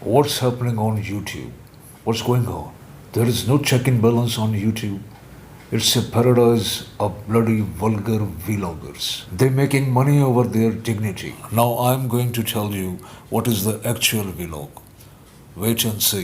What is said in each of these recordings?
What's happening on YouTube? What's going on? There is no check and balance on YouTube. It's a paradise of bloody vulgar vloggers. They're making money over their dignity. Now I'm going to tell you what is the actual vlog. Wait and see.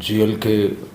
GLK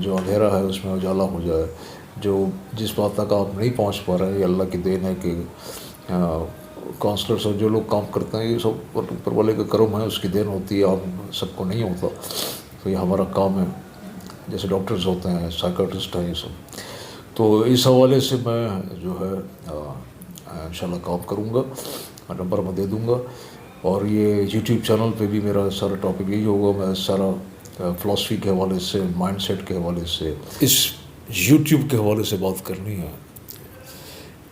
جو اندھیرا ہے اس میں اجالا ہو جائے، جو جس بات تک آپ نہیں پہنچ پا رہے ہیں، یہ اللہ کی دین ہے کہ کاؤنسلرس اور جو لوگ کام کرتے ہیں یہ سب اوپر والے کا کرم ہے، اس کی دین ہوتی ہے، آپ سب کو نہیں ہوتا، تو یہ ہمارا کام ہے، جیسے ڈاکٹرز ہوتے ہیں، سائیکٹرسٹ ہیں، یہ سب. تو اس حوالے سے میں جو ہے انشاءاللہ کام کروں گا، نمبر میں دے دوں گا. اور یہ یوٹیوب چینل پہ بھی میرا سارا ٹاپک یہی ہوگا، میں سارا فلاسفی کے حوالے سے، مائنڈ سیٹ کے حوالے سے، اس یوٹیوب کے حوالے سے بات کرنی ہے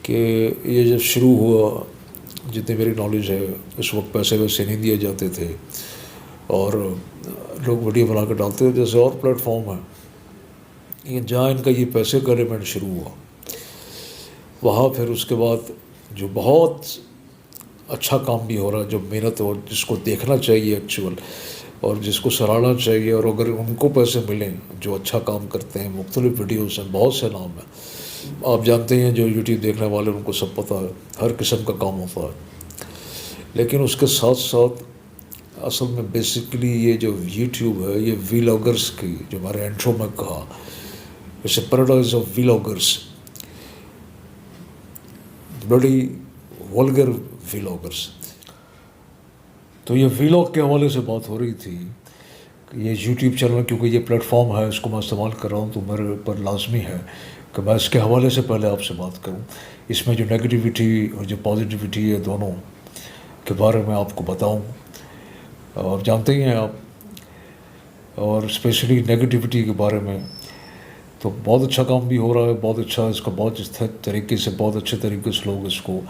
کہ یہ جب شروع ہوا، جتنی میری نالج ہے اس وقت پیسے ویسے نہیں دیے جاتے تھے اور لوگ ویڈیو بنا کے ڈالتے تھے، جیسے اور پلیٹ فارم ہے. یہ جہاں ان کا یہ پیسے کا ایلیمنٹ شروع ہوا، وہاں پھر اس کے بعد جو بہت اچھا کام بھی ہو رہا ہے، جو محنت اور جس کو دیکھنا چاہیے ایکچوئل، اور جس کو سراہنا چاہیے، اور اگر ان کو پیسے ملیں جو اچھا کام کرتے ہیں، مختلف ویڈیوز ہیں، بہت سے نام ہیں، آپ جانتے ہیں جو یوٹیوب دیکھنے والے ان کو سب پتہ ہے، ہر قسم کا کام ہوتا ہے. لیکن اس کے ساتھ ساتھ اصل میں بیسیکلی یہ جو یوٹیوب ہے، یہ ویلاگرس کی، جو ہمارے انٹرو میں کہا، جیسے پیراڈائز آف ویلاگرس، بڑی ولگر ویلاگرس. تو یہ ویلاگ کے حوالے سے بات ہو رہی تھی کہ یہ یوٹیوب چینل، کیونکہ یہ پلیٹ فارم ہے، اس کو میں استعمال کر رہا ہوں، تو میرے اوپر لازمی ہے کہ میں اس کے حوالے سے پہلے آپ سے بات کروں. اس میں جو نیگیٹیوٹی اور جو پازیٹیوٹی ہے، دونوں کے بارے میں آپ کو بتاؤں. اور جانتے ہی ہیں آپ، اور اسپیشلی نیگیٹیوٹی کے بارے میں تو بہت اچھا کام بھی ہو رہا ہے، بہت اچھا، اس کا بہت طریقے سے، بہت اچھے طریقے سے لوگ اس کو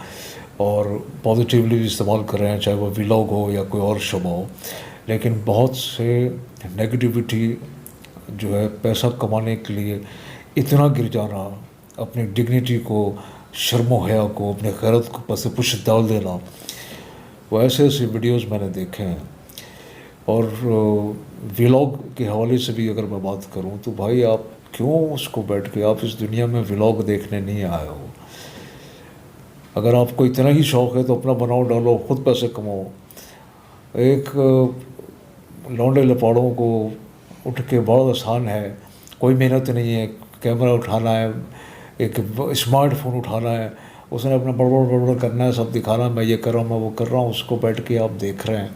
اور پازیٹیولی بھی استعمال کر رہے ہیں، چاہے وہ ولاگ ہو یا کوئی اور شعبہ ہو. لیکن بہت سے نیگیٹیوٹی جو ہے پیسہ کمانے کے لیے اتنا گر جانا، اپنی ڈگنیٹی کو، شرم و حیا کو، اپنے غیرت کو پس پش ڈال دینا، وہ ایسے ایسے ویڈیوز میں نے دیکھے ہیں. اور ولاگ کے حوالے سے بھی اگر میں بات کروں تو بھائی آپ کیوں اس کو بیٹھ کے، آپ اس دنیا میں ولاگ دیکھنے نہیں آئے ہو. اگر آپ کو اتنا ہی شوق ہے تو اپنا بناؤ، ڈالو، خود پیسے کماؤ. ایک لونڈے لپاڑوں کو اٹھ کے بہت آسان ہے، کوئی محنت نہیں ہے، کیمرہ اٹھانا ہے، ایک اسمارٹ فون اٹھانا ہے، اس نے اپنا بڑبڑ بڑبڑ کرنا ہے، سب دکھانا ہے، میں یہ کر رہا ہوں، میں وہ کر رہا ہوں. اس کو بیٹھ کے آپ دیکھ رہے ہیں،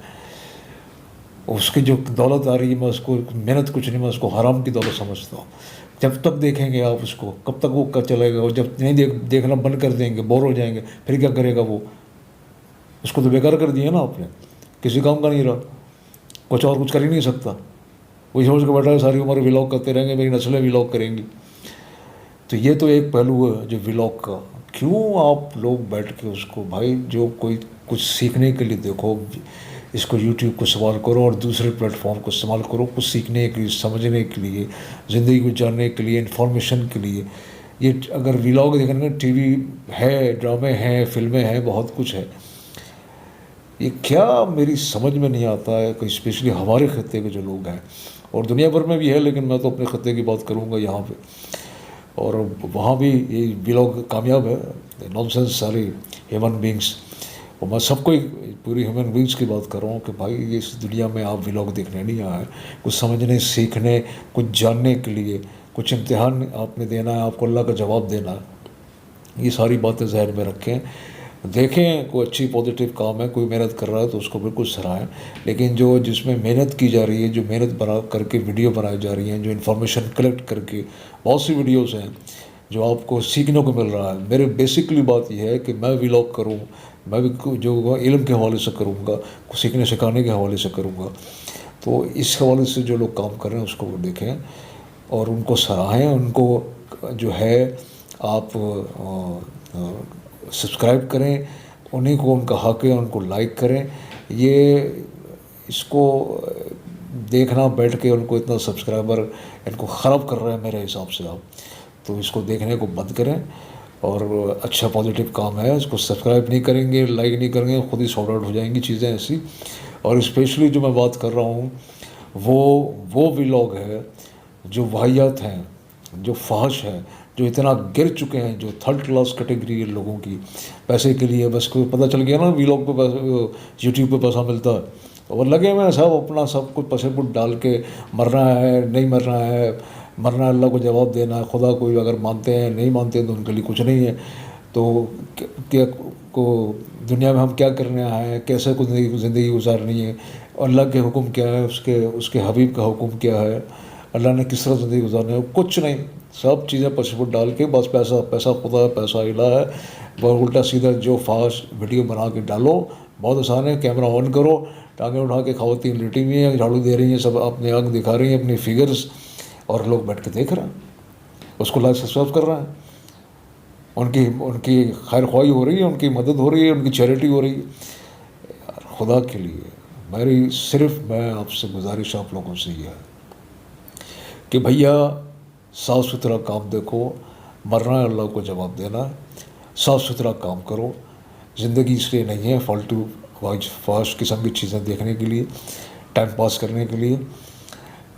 اس کی جو دولت آ رہی ہے، میں اس کو محنت کچھ نہیں، میں اس کو حرام کی دولت سمجھتا ہوں. جب تک دیکھیں گے آپ اس کو، کب تک وہ چلے گا؟ اور جب نہیں دیکھنا بند کر دیں گے، بور ہو جائیں گے، پھر کیا کرے گا وہ؟ اس کو تو بیکار کر دیا نا آپ نے، کسی کام کا نہیں رہا، کچھ اور کچھ کر ہی نہیں سکتا. وہی سوچ کے بیٹھا ہے ساری عمر ولاگ کرتے رہیں گے، میری نسلیں ولاگ کریں گی. تو یہ تو ایک پہلو ہے جو ولاگ کا. کیوں آپ لوگ بیٹھ کے اس کو، بھائی جو کوئی کچھ سیکھنے کے لیے دیکھو، اس کو یوٹیوب کو استعمال کرو اور دوسرے پلیٹ فارم کو استعمال کرو، کچھ سیکھنے کے لیے، سمجھنے کے لیے، زندگی کو جاننے کے لیے، انفارمیشن کے لیے. یہ اگر ولاگ دیکھنے کا ٹی وی ہے، ڈرامے ہیں، فلمیں ہیں، بہت کچھ ہے. یہ کیا میری سمجھ میں نہیں آتا ہے کہ اسپیشلی ہمارے خطے کے جو لوگ ہیں، اور دنیا بھر میں بھی ہے، لیکن میں تو اپنے خطے کی بات کروں گا یہاں پہ، اور وہاں بھی یہ ولاگ کامیاب ہے. نان سینس سارے ہیومن بینگس، اور میں سب کو پوری ہیومن بینگس کی بات کر رہا ہوں کہ بھائی اس دنیا میں آپ ولاگ دیکھنے نہیں آئے، کچھ سمجھنے، سیکھنے، کچھ جاننے کے لیے، کچھ امتحان آپ نے دینا ہے، آپ کو اللہ کا جواب دینا ہے. یہ ساری باتیں ذہن میں رکھیں، دیکھیں کوئی اچھی پازیٹیو کام ہے، کوئی محنت کر رہا ہے تو اس کو بالکل سراہیں. لیکن جس میں محنت کی جا رہی ہے، جو محنت بنا کر کے ویڈیو بنائی جا رہی ہیں، جو انفارمیشن کلیکٹ کر کے، بہت سی ویڈیوز ہیں جو آپ کو سیکھنے کو مل رہا ہے. میرے بیسکلی بات یہ ہے کہ میں ولاگ کروں، میں بھی جو علم کے حوالے سے کروں گا، سیکھنے سکھانے کے حوالے سے کروں گا. تو اس حوالے سے جو لوگ کام کر رہے ہیں اس کو وہ دیکھیں اور ان کو سراہیں. ان کو جو ہے آپ سبسکرائب کریں، انہیں کو ان کا حق ہے، ان کو لائک کریں. یہ اس کو دیکھنا بیٹھ کے ان کو اتنا سبسکرائبر ان کو خراب کر رہے ہیں میرے حساب سے. آپ تو اس کو دیکھنے کو بند کریں، اور اچھا پازیٹیو کام ہے، اس کو سبسکرائب نہیں کریں گے، لائک نہیں کریں گے، خود ہی سارٹ آؤٹ ہو جائیں گی چیزیں ایسی. اور اسپیشلی جو میں بات کر رہا ہوں وہ ولاگ ہے جو واہیات ہیں، جو فحش ہے، جو اتنا گر چکے ہیں، جو تھرڈ کلاس کیٹیگری لوگوں کی، پیسے کے لیے بس کو پتہ چل گیا نا ولاگ پہ یوٹیوب پہ پیسہ ملتا ہے، اور لگے ہوئے ہیں سب اپنا سب کچھ پسے پٹ ڈال کے، مرنا ہے نہیں مرنا ہے، مرنا اللہ کو جواب دینا ہے. خدا کوئی اگر مانتے ہیں نہیں مانتے ہیں تو ان کے لیے کچھ نہیں ہے. تو کیا کو دنیا میں ہم کیا کرنے آئے ہیں, کیسے کو زندگی گزارنی ہے, اللہ کے حکم کیا ہے, اس کے حبیب کا حکم کیا ہے, اللہ نے کس طرح زندگی گزارنی ہے, کچھ نہیں. سب چیزیں پسپٹ ڈال کے بس پیسہ پیسہ خدا ہے, پیسہ الہ ہے, بہت الٹا سیدھا جو فاش ویڈیو بنا کے ڈالو. بہت آسان ہے, کیمرہ آن کرو, ٹانگیں اٹھا کے خواتین لیٹی ہوئی ہیں, جھاڑو دے رہی ہیں, سب اپنے آنکھ دکھا رہی ہیں, اپنی فگرز, اور لوگ بیٹھ کے دیکھ رہے ہیں, اس کو لائک سبسکرائب کر رہے ہیں. ان کی خیر خواہی ہو رہی ہے, ان کی مدد ہو رہی ہے, ان کی چیریٹی ہو رہی ہے. خدا کے لیے میری صرف میں آپ سے گزارش آپ لوگوں سے یہ ہے کہ بھیا صاف ستھرا کام دیکھو. مرنا ہے, اللہ کو جواب دینا ہے, صاف ستھرا کام کرو. زندگی اس لیے نہیں ہے فالتو فاش قسم کی چیزیں دیکھنے کے لیے, ٹائم پاس کرنے کے لیے.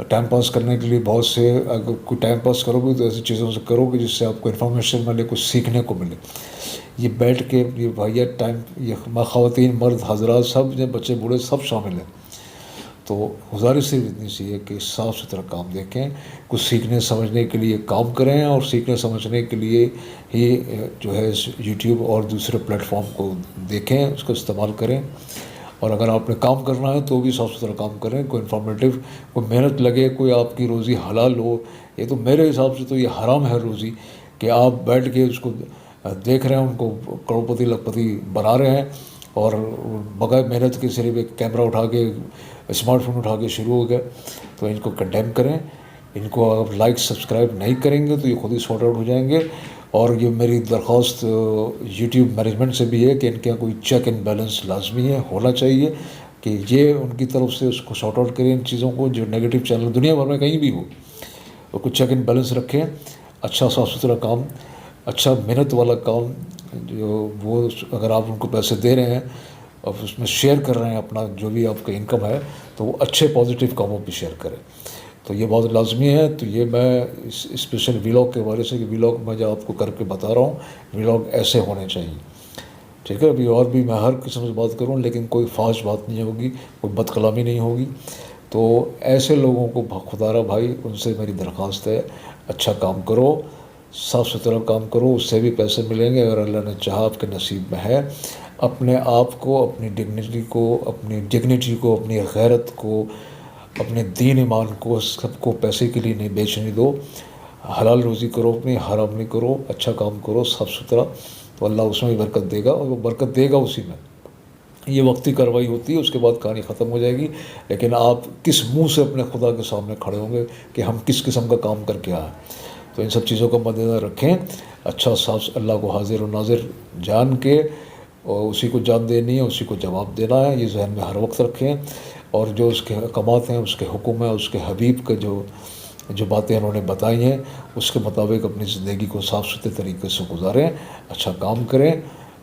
ٹائم پاس کرنے کے لیے بہت سے, اگر کوئی ٹائم پاس کرو گے تو ایسی چیزوں سے کرو گے جس سے آپ کو انفارمیشن ملے, کچھ سیکھنے کو ملے. یہ بیٹھ کے یہ بھیا ٹائم, یہ خواتین مرد حضرات سب, بچے بوڑھے سب شامل ہیں. تو گزارش صرف اتنی سی ہے کہ صاف ستھرا کام دیکھیں, کچھ سیکھنے سمجھنے کے لیے کام کریں, اور سیکھنے سمجھنے کے لیے ہی جو ہے یوٹیوب اور دوسرے پلیٹ فارم کو دیکھیں, اس کو استعمال کریں. اور اگر آپ نے کام کرنا ہے تو بھی صاف ستھرا کام کریں, کوئی انفارمیٹیو, کوئی محنت لگے, کوئی آپ کی روزی حلال ہو. یہ تو میرے حساب سے تو یہ حرام ہے روزی, کہ آپ بیٹھ کے اس کو دیکھ رہے ہیں, ان کو کروڑپتی لکھپتی بنا رہے ہیں, اور بغیر محنت کے صرف ایک کیمرہ اٹھا کے, اسمارٹ فون اٹھا کے شروع ہو گئے. تو ان کو کنڈیم کریں. ان کو اگر لائک سبسکرائب نہیں کریں گے تو یہ خود ہی سارٹ آؤٹ ہو جائیں گے. اور یہ میری درخواست یوٹیوب مینجمنٹ سے بھی ہے کہ ان کے یہاں کوئی چیک اینڈ بیلنس لازمی ہے, ہونا چاہیے, کہ یہ ان کی طرف سے اس کو سارٹ آؤٹ کریں, ان چیزوں کو جو نیگیٹو چینل دنیا بھر میں کہیں بھی ہو, اور کچھ چیک اینڈ بیلنس رکھیں. اچھا صاف ستھرا کام, اچھا محنت والا کام, جو وہ اگر آپ ان کو پیسے دے رہے ہیں اور اس میں شیئر کر رہے ہیں اپنا جو بھی آپ کا انکم ہے, تو وہ اچھے پازیٹیو کاموں پہ شیئر کریں. تو یہ بہت لازمی ہے. تو یہ میں اسپیشل ولاگ کے بارے سے, کہ ولاگ میں جو آپ کو کر کے بتا رہا ہوں, ولاگ ایسے ہونے چاہیے. ٹھیک ہے, ابھی اور بھی میں ہر قسم سے بات کروں, لیکن کوئی فحش بات نہیں ہوگی, کوئی بد کلامی نہیں ہوگی. تو ایسے لوگوں کو خدا را بھائی, ان سے میری درخواست ہے, اچھا کام کرو, صاف ستھرا کام کرو, اس سے بھی پیسے ملیں گے اگر اللہ نے چاہا, آپ کے نصیب میں ہے. اپنے آپ کو, اپنی ڈگنیٹی کو, اپنی غیرت کو, اپنے دین ایمان کو, سب کو پیسے کے لیے نہیں بیچنے دو. حلال روزی کرو اپنی, حرام نہیں کرو, اچھا کام کرو صاف ستھرا, تو اللہ اس میں بھی برکت دے گا, اور وہ برکت دے گا اسی میں. یہ وقتی کارروائی ہوتی ہے, اس کے بعد کہانی ختم ہو جائے گی. لیکن آپ کس منہ سے اپنے خدا کے سامنے کھڑے ہوں گے کہ ہم کس قسم کا کام کر کے آئے. تو ان سب چیزوں کا مد نظر رکھیں. اچھا صاف اللہ کو حاضر و ناظر جان کے, اور اسی کو جان دینی ہے, اسی کو جواب دینا ہے, یہ ذہن میں ہر وقت رکھیں. اور جو اس کے احکامات ہیں, اس کے حکم ہیں, اس کے حبیب کا جو باتیں انہوں نے بتائی ہیں, اس کے مطابق اپنی زندگی کو صاف ستھرے طریقے سے گزاریں, اچھا کام کریں.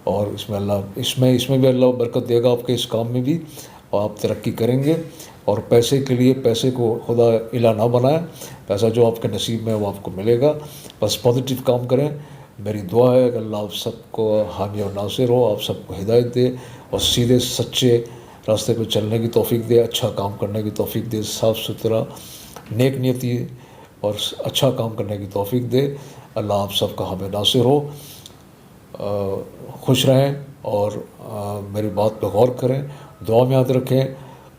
اور اس میں بھی اللہ برکت دے گا آپ کے اس کام میں بھی, اور آپ ترقی کریں گے. اور پیسے کے لیے پیسے کو خدا الہ نہ بنائیں, پیسہ جو آپ کے نصیب میں ہے وہ آپ کو ملے گا. بس پازیٹیو کام کریں. میری دعا ہے کہ اللہ آپ سب کو حامی اور ناصر ہو, آپ سب کو ہدایت دے, اور سیدھے سچے راستے پہ چلنے کی توفیق دے, اچھا کام کرنے کی توفیق دے, صاف ستھرا نیک نیتی اور اچھا کام کرنے کی توفیق دے. اللہ آپ سب کا حامی ناصر ہو. خوش رہیں, اور میری بات پہ غور کریں, دعا میں یاد رکھیں.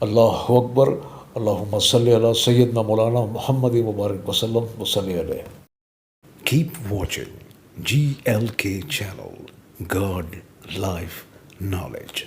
اللہ اکبر. اللہم صلی علی سیدنا مولانا محمد مبارک وسلم وصلی علیہ. Keep watching GLK channel, God, Life, Knowledge.